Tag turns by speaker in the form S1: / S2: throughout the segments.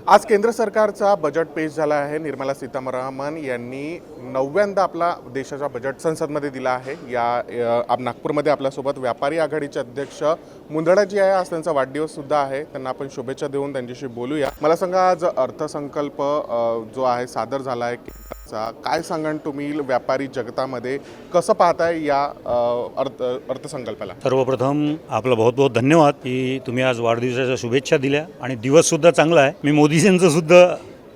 S1: आज केंद्र सरकारचा बजेट पेश झाला आहे। निर्मला सीतारामन यांनी 9व्यांदा आपला देशाचा बजेट संसदमध्ये दिला आहे। या नागपूरमध्ये आपल्यासोबत व्यापारी आघाडीचे अध्यक्ष मुंदडाजी आहे। आज त्यांचा वाढदिवस सुद्धा आहे। त्यांना आपण शुभेच्छा देऊन त्यांच्याशी बोलूया। मला सांगा, आज अर्थसंकल्प जो आहे सादर झाला आहे, काय सांगाल तुम्ही व्यापारी जगतामध्ये कसं पाहताय या अर्थसंकल्पाला?
S2: सर्वप्रथम आपला बहुत बहुत धन्यवाद की तुम्ही आज वाढदिवसाच्या शुभेच्छा दिल्या आणि दिवस सुद्धा चांगला आहे। मी मोदीजींचं सुद्धा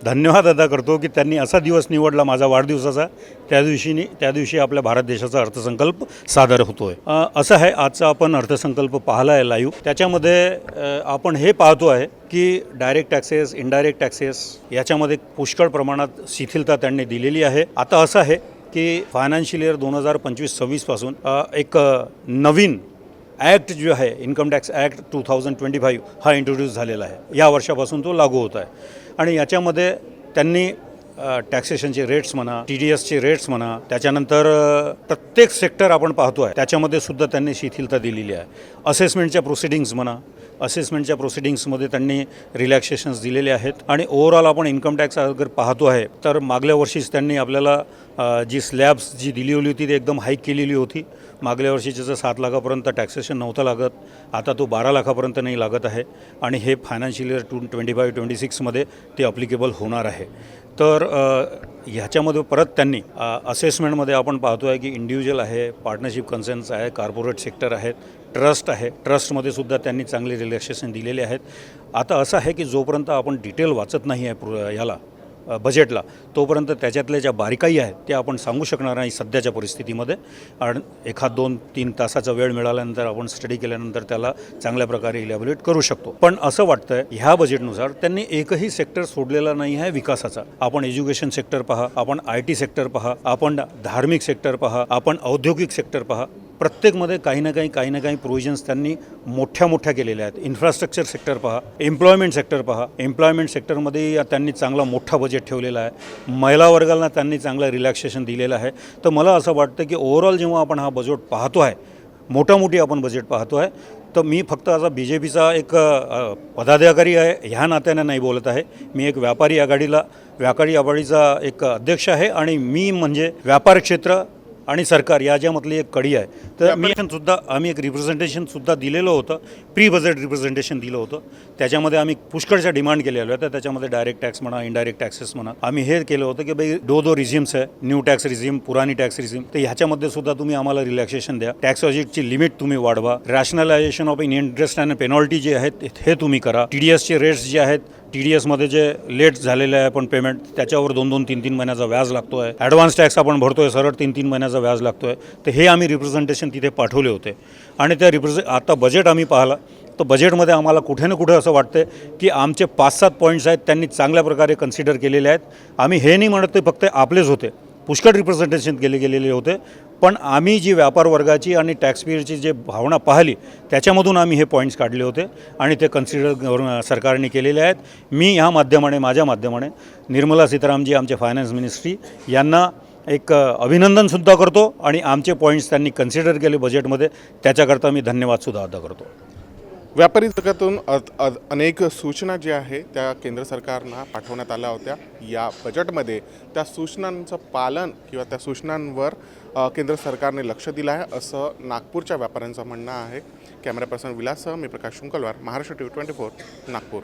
S2: धन्यवाद अदा करतो की त्यांनी असा दिवस निवडला माझा वाढदिवसाचा, त्या दिवशी आपल्या भारत देशाचा अर्थसंकल्प सादर होतोय। असं आहे, आजचा आपण अर्थसंकल्प पाहिला आहे लाईव्ह। त्याच्यामध्ये आपण हे पाहतो आहे की डायरेक्ट टॅक्सेस, इनडायरेक्ट टॅक्सेस याच्यामध्ये पुष्कळ प्रमाणात शिथिलता त्यांनी दिलेली आहे। आता असं आहे की फायनान्शियल इयर 2025-26 पासून एक नवीन ॲक्ट जो आहे, इन्कम टॅक्स ॲक्ट 2025 हा इंट्रोड्यूस झालेला आहे। या वर्षापासून तो लागू होत आहे आणि याच्यामध्ये त्यांनी टॅक्सेशनचे रेट्स म्हणा, TDSचे रेट्स म्हणा, त्याच्यानंतर प्रत्येक सेक्टर आपण पाहतो आहे त्याच्यामध्ये सुद्धा त्यांनी शिथिलता दिलेली आहे। असेसमेंटच्या प्रोसिडिंग्स म्हणा, असेसमेंटच्या प्रोसिडिंग्समध्ये त्यांनी रिलॅक्सेशन्स दिलेले आहेत आणि ओव्हरऑल आपण इन्कम टॅक्स अगर पाहतो आहे तर मागल्या वर्षीच त्यांनी आपल्याला जी स्लॅब्स जी दिली होती ती एकदम हाईक केलेली होती। मागल्या वर्षीचं 7 लाखापर्यंत टॅक्सेशन नव्हतं लागत, आता तो 12 लाखापर्यंत नाही लागत आहे आणि हे फायनान्शियल इयर 25-26मध्ये ते अप्लिकेबल होणार आहे। तर ह्याच्यामध्ये परत त्यांनी असेसमेंटमध्ये आपण पाहतो आहे की इंडिव्हिज्युअल आहे, पार्टनरशिप कन्सर्न्स आहे, कॉर्पोरेट सेक्टर आहेत, ट्रस्ट आहे, ट्रस्टमध्ये सुद्धा त्यांनी चांगले रिलॅक्सेशन दिलेले आहेत। आता असं आहे की जोपर्यंत आपण डिटेल वाचत नाही आहे याला बजेटला, तोपर्यंत त्याच्यातल्या ज्या बारीकाई आहेत त्या आपण सांगू शकणार नाही सध्याच्या परिस्थितीमध्ये। आणि 1-2-3 तासाचा वेळ मिळाल्यानंतर आपण स्टडी केल्यानंतर त्याला चांगल्या प्रकारे इलॅबोरेट करू शकतो। पण असं वाटतंय ह्या बजेटनुसार त्यांनी एकही सेक्टर सोडलेला नाही आहे विकासाचा। आपण एज्युकेशन सेक्टर पहा, आपण IT सेक्टर पहा, आपण धार्मिक सेक्टर पहा, आपण औद्योगिक सेक्टर पहा, प्रत्येकमध्ये काही ना काही प्रोव्हिजन्स त्यांनी मोठ्या केलेल्या आहेत। इन्फ्रास्ट्रक्चर सेक्टर पहा, एम्प्लॉयमेंट सेक्टर पहा, एम्प्लॉयमेंट सेक्टरमध्ये त्यांनी चांगला मोठा बजेट ठेवलेला आहे। महिला वर्गाला त्यांनी चांगलं रिलॅक्सेशन दिलेलं आहे। तर मला असं वाटतं की ओव्हरऑल जेव्हा आपण हा बजेट पाहतो आहे, मोठी आपण बजेट पाहतो आहे, तर मी फक्त आता BJPचा एक पदाधिकारी आहे ह्या नात्याने नाही बोलत आहे। मी एक व्यापारी आघाडीचा एक अध्यक्ष आहे आणि मी म्हणजे व्यापार क्षेत्र आणि सरकार याच्यामधली एक कडी आहे। तर आम्ही एक रिप्रेझेंटेशनसुद्धा दिलेलं होतं, प्री बजेट रिप्रेझेंटेशन दिलं होतं। त्याच्यामध्ये आम्ही पुष्कळशा डिमांड केलेल्या होत्या। त्याच्यामध्ये डायरेक्ट टॅक्स म्हणा, इनडायरेक्ट टॅक्सेस म्हणा, आम्ही हे केलं होतं की भाई दो रिझिम्स आहे, न्यू टॅक्स रिझिम, पुराणी टॅक्स रिझिम, तर ह्याच्यामध्ये सुद्धा तुम्ही आम्हाला रिलॅक्सेशन द्या। टॅक्स ऑडिटची लिमिट तुम्ही वाढवा, रॅशनलायझेशन ऑफ इंटरेस्ट आणि पेनॉल्टी जे आहेत हे तुम्ही करा। TDSचे रेट्स जे आहेत, TDSमध्ये जे लेट झालेलं आहे पण पेमेंट, त्याच्यावर 2-3 महिन्याचा व्याज लागतो आहे। ॲडव्हान्स टॅक्स आपण भरतोय, सरळ 3 महिन्याचा व्याज लागतो आहे। तर हे आम्ही रिप्रेझेंटेशन तिथे पाठवले होते आणि त्या आता बजेट आम्ही पाहिला तर बजेटमध्ये आम्हाला कुठे ना कुठे असं वाटतं की आमचे 5-7 पॉईंट्स आहेत त्यांनी चांगल्या प्रकारे कन्सिडर केलेले आहेत। आम्ही हे नाही म्हणत ते फक्त आपलेच होते, पुष्कळ रिप्रेझेंटेशन गेलेले होते, पण आम्ही जी व्यापार वर्गाची आणि टॅक्सपेयरची जे भावना पाहिली त्याच्यामधून आम्ही हे पॉईंट्स काढले होते आणि ते कन्सिडर सरकारने केलेले आहेत। मी माझ्या माध्यमाने निर्मला सीतारामजी, आमचे फायनान्स मिनिस्ट्री यांना एक अभिनंदनसुद्धा करतो आणि आमचे पॉईंट्स त्यांनी कन्सिडर केले बजेटमध्ये, त्याच्याकरता मी धन्यवादसुद्धा अदा करतो।
S1: व्यापारी जगातून अनेक सूचना ज्या आहे त्या केंद्र सरकारनं पाठवण्यात आल्या होत्या। या बजेटमध्ये त्या सूचनांचं पालन किंवा त्या सूचनांवर केंद्र सरकारने लक्ष दिलं आहे असं नागपूरच्या व्यापाऱ्यांचं म्हणणं आहे। कॅमेरा पर्सन विलाससह मी प्रकाश शुंकलवार, महाराष्ट्र TV 24, नागपूर।